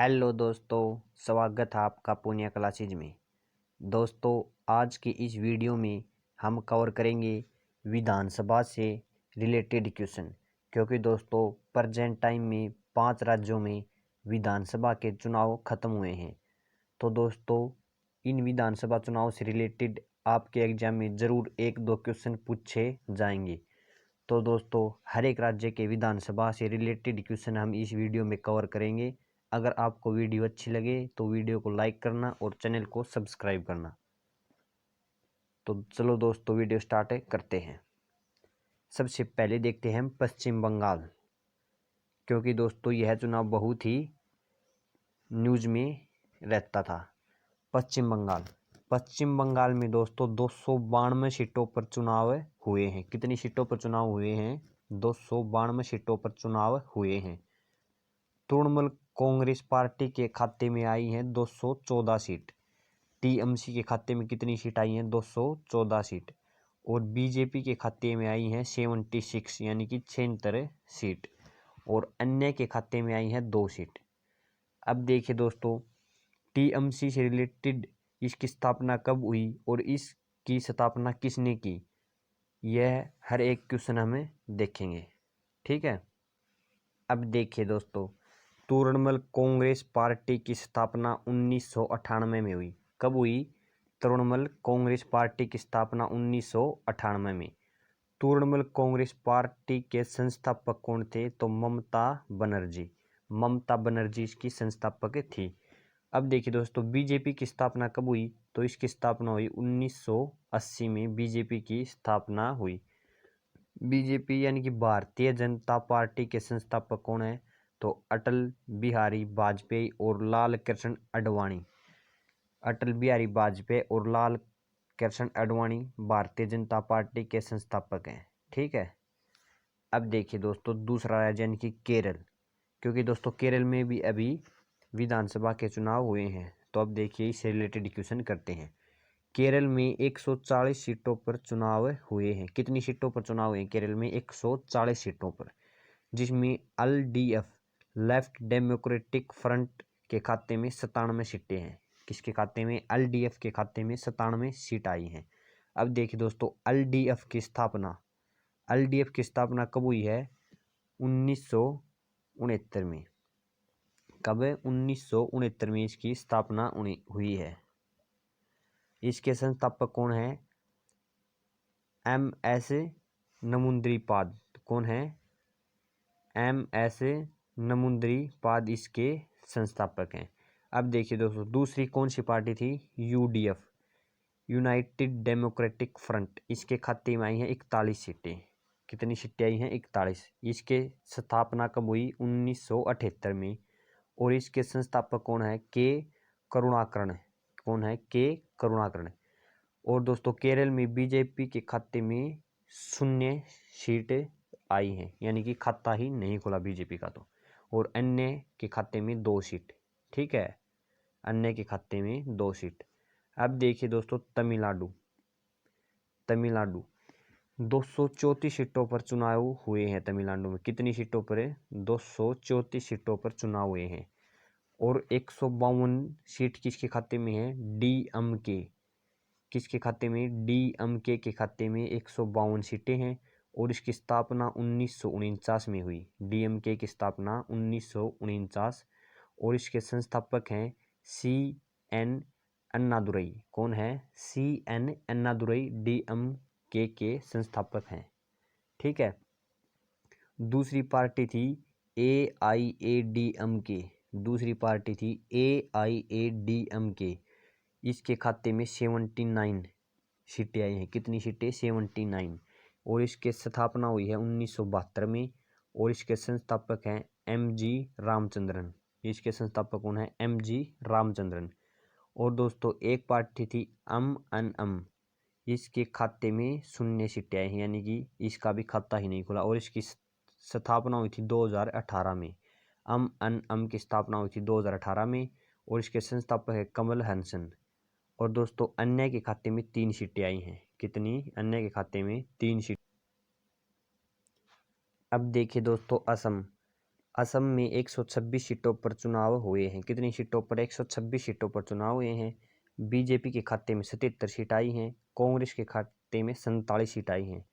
Hello दोस्तों, स्वागत है आपका पूर्णिया क्लासेज में। दोस्तों, आज की इस वीडियो में हम कवर करेंगे विधानसभा से रिलेटेड क्वेश्चन, क्योंकि दोस्तों प्रेजेंट टाइम में 5 राज्यों में विधानसभा के चुनाव खत्म हुए हैं। तो दोस्तों, इन विधानसभा चुनाव से रिलेटेड आपके एग्जाम में ज़रूर 1-2 क्वेश्चन पूछे जाएंगे। तो दोस्तों, हर एक राज्य के विधानसभा से रिलेटेड क्वेश्चन हम इस वीडियो में कवर करेंगे। अगर आपको वीडियो अच्छी लगे तो वीडियो को लाइक करना और चैनल को सब्सक्राइब करना। तो चलो दोस्तों, वीडियो स्टार्ट करते हैं। सबसे पहले देखते हैं पश्चिम बंगाल, क्योंकि दोस्तों यह चुनाव बहुत ही न्यूज़ में रहता था। पश्चिम बंगाल में दोस्तों 292 सीटों पर चुनाव हुए हैं। कितनी सीटों पर चुनाव हुए हैं? 292 सीटों पर चुनाव हुए हैं। तृणमूल कांग्रेस पार्टी के खाते में आई हैं 214 सीट। टीएमसी के खाते में कितनी सीट आई हैं? 214 सीट। और बीजेपी के खाते में आई हैं 76 यानी कि 76 सीट। और अन्य के खाते में आई हैं 2 सीट। अब देखिए दोस्तों, टीएमसी से रिलेटेड इसकी स्थापना कब हुई और इसकी स्थापना किसने की, यह हर एक क्वेश्चन हमें देखेंगे। ठीक है। अब देखिए दोस्तों, तृणमूल कांग्रेस पार्टी की स्थापना 1998 में हुई। कब हुई? तृणमूल कांग्रेस पार्टी की स्थापना 1998 में। तृणमूल कांग्रेस पार्टी के संस्थापक कौन थे? तो ममता बनर्जी इसकी संस्थापक थी। अब देखिए दोस्तों, बीजेपी की स्थापना कब हुई? तो इसकी स्थापना हुई 1980 में। बीजेपी की स्थापना हुई। बीजेपी यानी कि भारतीय जनता पार्टी के संस्थापक कौन है? तो अटल बिहारी वाजपेयी और लाल कृष्ण आडवाणी। अटल बिहारी वाजपेयी और लाल कृष्ण आडवाणी भारतीय जनता पार्टी के संस्थापक हैं। ठीक है। अब देखिए दोस्तों, दूसरा राज्य यानी कि केरल, क्योंकि दोस्तों केरल में भी अभी विधानसभा के चुनाव हुए हैं। तो अब देखिए इससे रिलेटेड क्वेश्चन करते हैं। केरल में 140 सीटों पर चुनाव हुए हैं। कितनी सीटों पर चुनाव हुए हैं? केरल में 140 सीटों पर, जिसमें एलडीएफ लेफ्ट डेमोक्रेटिक फ्रंट के खाते में 97 सीटें हैं। किसके खाते में? एलडीएफ के खाते में 97 सीट आई हैं। अब देखिए दोस्तों, एलडीएफ की स्थापना कब हुई है? 1969 में। कब? 1969 में इसकी स्थापना हुई है। इसके संस्थापक कौन है? MS नमूंद्रीपाद। कौन है? MS नमूंद्रीपाद इसके संस्थापक हैं। अब देखिए दोस्तों, दूसरी कौन सी पार्टी थी? UDF United democratic front. इसके खाते में आई हैं 41 सीटें। कितनी सीटें आई हैं? 41। इसके स्थापना कब हुई? 1978 में। और इसके संस्थापक कौन है? के करुणाकरण। कौन है? के करुणाकरण। और दोस्तों, केरल में बीजेपी के खाते में 0 सीट आई हैं, यानी कि खाता ही नहीं खुला बीजेपी का। तो और अन्य के खाते में 2 सीट। ठीक है, अन्य के खाते में 2 सीट। अब देखिए दोस्तों, तमिलनाडु 234 सीटों पर चुनाव हुए हैं। तमिलनाडु में कितनी सीटों पर है? 234 सीटों पर चुनाव हुए हैं। और 152 सीट किसके खाते में है? डीएमके। किसके खाते में? डीएमके के खाते में 152 सीटें हैं। और इसकी स्थापना 1949 में हुई। डीएमके की स्थापना 1949। और इसके संस्थापक हैं CN अन्नादुरई। कौन है? CN अन्नादुरई डीएमके के संस्थापक हैं। ठीक है। दूसरी पार्टी थी AIADMK। दूसरी पार्टी थी AIADMK। इसके खाते में 79 सीटें आई हैं। कितनी सीटें? 79। और इसके स्थापना हुई है 1972 में। और इसके संस्थापक हैं MG रामचंद्रन। इसके संस्थापक कौन है? MG रामचंद्रन। और दोस्तों, एक पार्टी थी MNM। इसके खाते में 0 सीटें आई हैं, यानी कि इसका भी खाता ही नहीं खुला। और इसकी स्थापना हुई थी 2018 में। MNM की स्थापना हुई थी 2018 में। और इसके संस्थापक है कमल हंसन। और दोस्तों, अन्य के खाते में 3 सीटें आई हैं। कितनी? अन्य के खाते में 3 सीट। अब देखिए दोस्तों, असम असम में 126 सीटों पर चुनाव हुए हैं। कितनी सीटों पर? 126 सीटों पर चुनाव हुए हैं। बीजेपी के खाते में 77 सीट आई हैं। कांग्रेस के खाते में 47 सीट आई हैं।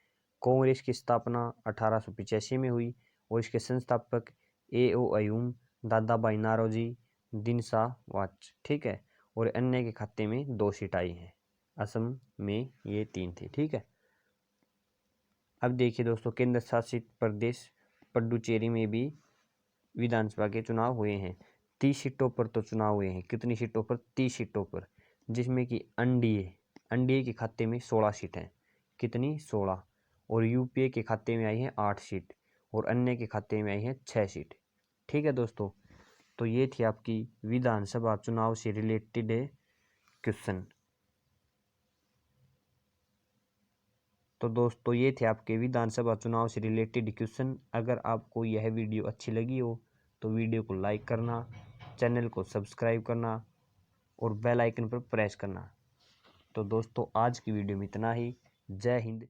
कांग्रेस की स्थापना 1885 में हुई और इसके संस्थापक ए.ओ. अयूम, दादा भाई नौरोजी, दिनशा वाच, ठीक है। और अन्य के खाते में 2 सीट आई हैं। असम में ये 3 थे, ठीक है। अब देखिए दोस्तों, केंद्र शासित प्रदेश पुडुचेरी में भी विधानसभा के चुनाव हुए हैं। 30 सीटों पर तो चुनाव हुए हैं। कितनी सीटों पर? 30 सीटों पर, जिसमें कि एनडीए के खाते में 16 सीट हैं। कितनी? 16। और यूपीए के खाते में आई है 8 सीट और अन्य के खाते में आई है 6 सीट, ठीक है दोस्तों। तो ये थी आपकी विधानसभा चुनाव से रिलेटेड क्वेश्चन। तो दोस्तों ये थे आपके विधानसभा चुनाव से रिलेटेड क्वेश्चन। अगर आपको यह वीडियो अच्छी लगी हो तो वीडियो को लाइक करना, चैनल को सब्सक्राइब करना और बेल आइकन पर प्रेस करना। तो दोस्तों आज की वीडियो में इतना ही। जय हिंद।